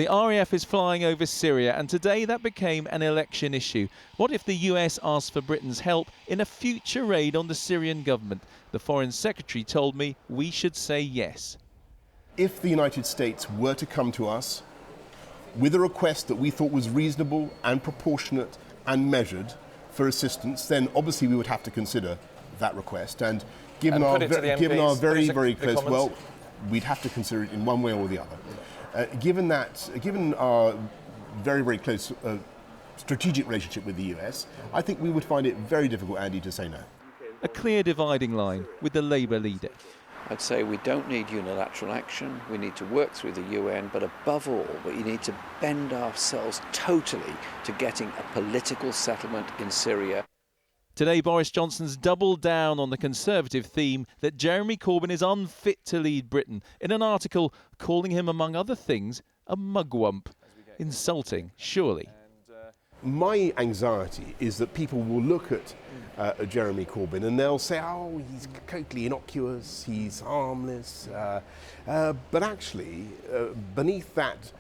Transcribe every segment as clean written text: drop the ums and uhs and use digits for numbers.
The RAF is flying over Syria, and today that became an election issue. What if the US asked for Britain's help in a future raid on the Syrian government? The Foreign Secretary told me we should say yes. If the United States were to come to us with a request that we thought was reasonable and proportionate and measured for assistance, then obviously we would have to consider that request. And given our very close, well, we'd have to consider it in one way or the other. Given our very close strategic relationship with the US, I think we would find it very difficult, Andy, to say no. A clear dividing line with the Labour leader. I'd say we don't need unilateral action, we need to work through the UN, but above all, we need to bend ourselves totally to getting a political settlement in Syria. Today, Boris Johnson's doubled down on the Conservative theme that Jeremy Corbyn is unfit to lead Britain in an article calling him, among other things, a mugwump. Insulting, surely. My anxiety is that people will look at Jeremy Corbyn and they'll say, oh, he's totally innocuous, he's harmless. But actually, beneath that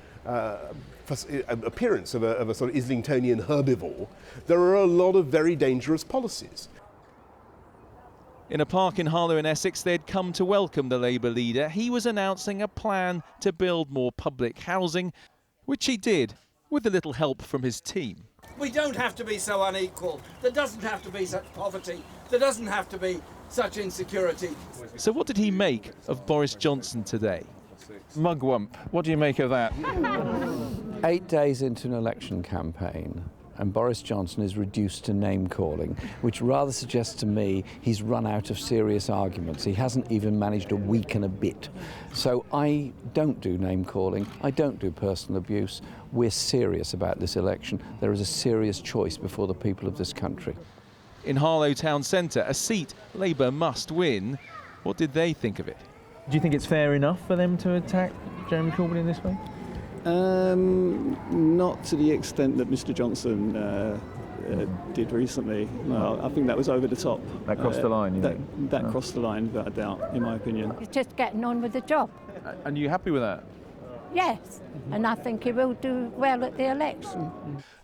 appearance of a sort of Islingtonian herbivore, there are a lot of very dangerous policies. In a park in Harlow in Essex, they'd come to welcome the Labour leader. He was announcing a plan to build more public housing, which he did, with a little help from his team. We don't have to be so unequal. There doesn't have to be such poverty. There doesn't have to be such insecurity. So what did he make of Boris Johnson today? Mugwump, what do you make of that? 8 days into an election campaign, and Boris Johnson is reduced to name-calling, which rather suggests to me he's run out of serious arguments. He hasn't even managed a week and a bit. So I don't do name-calling, I don't do personal abuse. We're serious about this election. There is a serious choice before the people of this country. In Harlow town centre, a seat Labour must win. What did they think of it? Do you think it's fair enough for them to attack Jeremy Corbyn in this way? Not to the extent that Mr Johnson did recently. I think that was over the top. That crossed the line, you think? That crossed the line, without a doubt, in my opinion. He's just getting on with the job. And you happy with that? Yes, and I think he will do well at the election.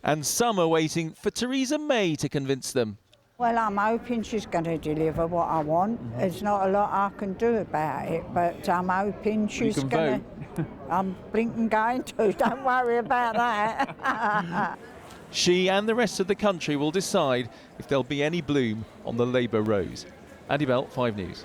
And some are waiting for Theresa May to convince them. Well, I'm hoping she's going to deliver what I want. There's not a lot I can do about it, but I'm hoping she's going to... I'm blinking going to, don't worry about that. She and the rest of the country will decide if there'll be any bloom on the Labour rose. Andy Bell, 5 News.